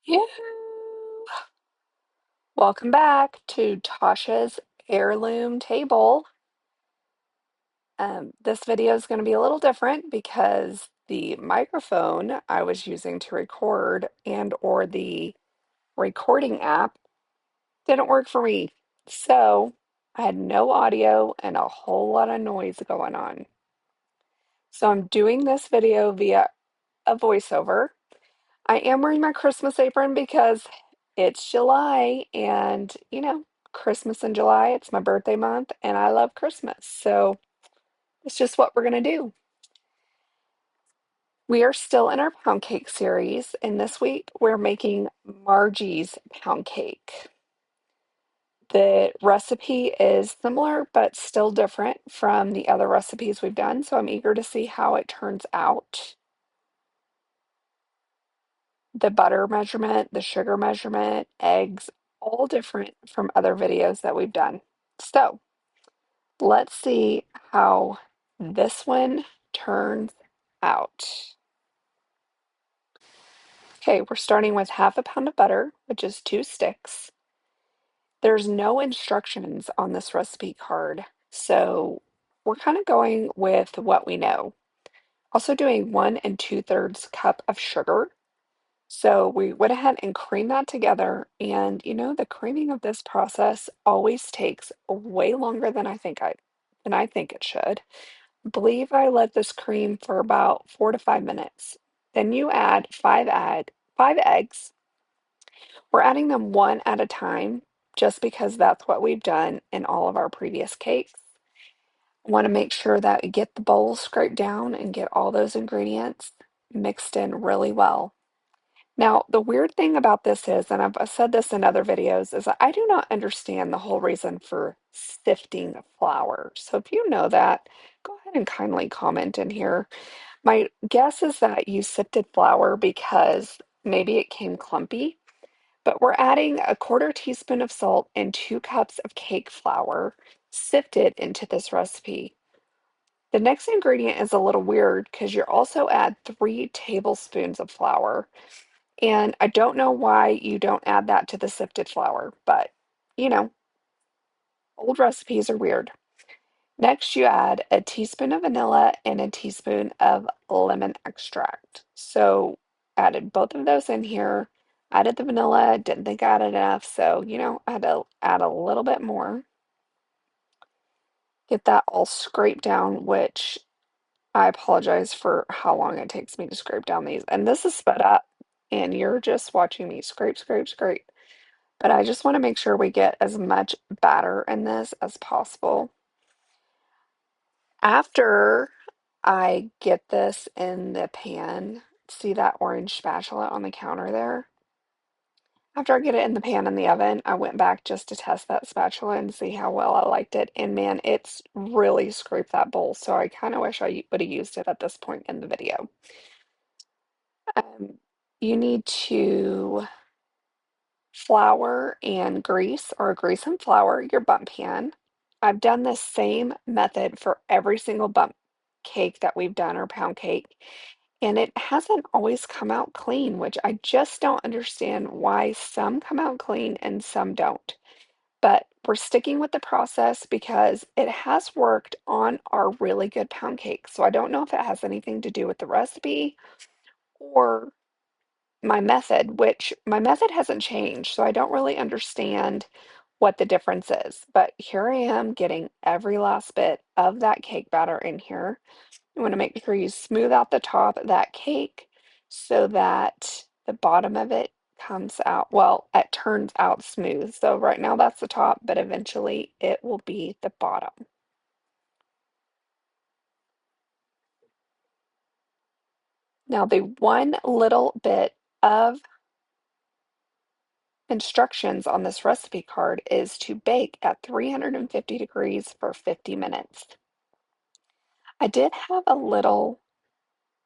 Yoo-hoo! Welcome back to Tasha's Heirloom Table. This video is going to be a little different because the microphone I was using to record and or the recording app didn't work for me. So I had no audio and a whole lot of noise going on. So I'm doing this video via a voiceover. I am wearing my Christmas apron because it's July and, Christmas in July, it's my birthday month and I love Christmas. So it's just what we're going to do. We are still in our pound cake series, and this week we're making Margie's pound cake. The recipe is similar but still different from the other recipes we've done, so I'm eager to see how it turns out. The butter measurement, the sugar measurement, eggs, all different from other videos that we've done. So let's see how this one turns out. Okay, we're starting with half a pound of butter, which is 2 sticks. There's no instructions on this recipe card, so we're kind of going with what we know. Also doing 1 2/3 cup of sugar. So we went ahead and creamed that together, and the creaming of this process always takes way longer than I think it should. I believe I let this cream for about 4 to 5 minutes. Then you add 5 eggs. We're adding them one at a time, just because that's what we've done in all of our previous cakes. Want to make sure that you get the bowl scraped down and get all those ingredients mixed in really well. Now, the weird thing about this is, and I've said this in other videos, is that I do not understand the whole reason for sifting flour. So if you know that, go ahead and kindly comment in here. My guess is that you sifted flour because maybe it came clumpy, but we're adding a 1/4 teaspoon of salt and 2 cups of cake flour sifted into this recipe. The next ingredient is a little weird because you also add 3 tablespoons of flour. And I don't know why you don't add that to the sifted flour, but you know, old recipes are weird. Next, you add a teaspoon of vanilla and a teaspoon of lemon extract. So, added both of those in here. Added the vanilla, didn't think I added enough, so I had to add a little bit more. Get that all scraped down, which I apologize for how long it takes me to scrape down these. And this is sped up, and you're just watching me scrape, scrape, scrape. But I just want to make sure we get as much batter in this as possible. After I get this in the pan, see that orange spatula on the counter there? After I get it in the pan in the oven, I went back just to test that spatula and see how well I liked it. And man, it's really scraped that bowl. So I kind of wish I would have used it at this point in the video. Um, you need to flour and grease, or grease and flour your bundt pan. I've done the same method for every single bundt cake that we've done, or pound cake, and it hasn't always come out clean, which I just don't understand why some come out clean and some don't. But we're sticking with the process because it has worked on our really good pound cake. So I don't know if it has anything to do with the recipe or my method, which my method hasn't changed, so I don't really understand what the difference is. But here I am getting every last bit of that cake batter in here. You want to make sure you smooth out the top of that cake so that the bottom of it comes out, well, it turns out smooth. So right now that's the top, but eventually it will be the bottom. Now, the one little bit of instructions on this recipe card is to bake at 350 degrees for 50 minutes. I did have a little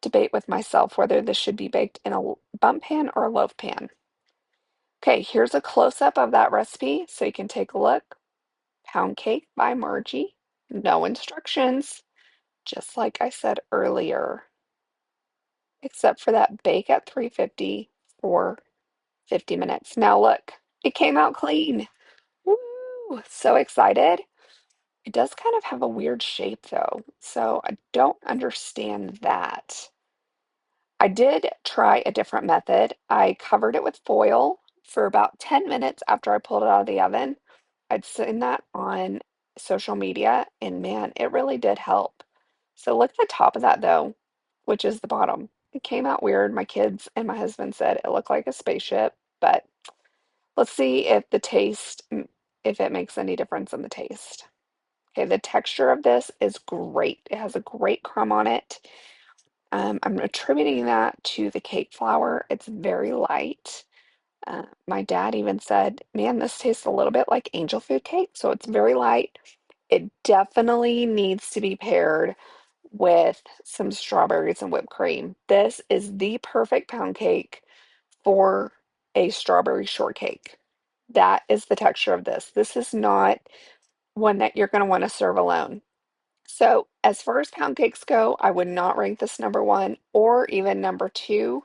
debate with myself whether this should be baked in a bundt pan or a loaf pan. Okay, here's a close-up of that recipe so you can take a look. Pound cake by Margie. No instructions, just like I said earlier, except for that bake at 350 for 50 minutes. Now look, it came out clean. Woo! So excited. It does kind of have a weird shape though, so I don't understand that. I did try a different method. I covered it with foil for about 10 minutes after I pulled it out of the oven. I'd seen that on social media, and man, it really did help. So look at the top of that though, which is the bottom. It came out weird. My kids and my husband said it looked like a spaceship, but let's see if the taste, if it makes any difference in the taste. Okay, the texture of this is great. It has a great crumb on it. I'm attributing that to the cake flour. It's very light. My dad even said, man, this tastes a little bit like angel food cake. So it's very light. It definitely needs to be paired with some strawberries and whipped cream. This is the perfect pound cake for a strawberry shortcake. That is the texture of this. This is not one that you're going to want to serve alone. So, as far as pound cakes go, I would not rank this number one or even number two.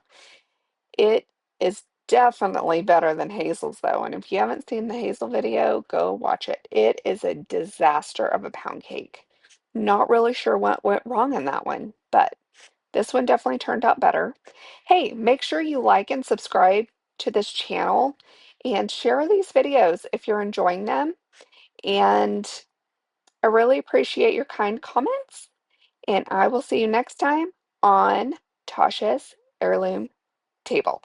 It is definitely better than Hazel's, though. And if you haven't seen the Hazel video, go watch it. It is a disaster of a pound cake. Not really sure what went wrong in that one, but this one definitely turned out better. Hey, make sure you like and subscribe to this channel and share these videos if you're enjoying them. And I really appreciate your kind comments. And I will see you next time on Tasha's Heirloom Table.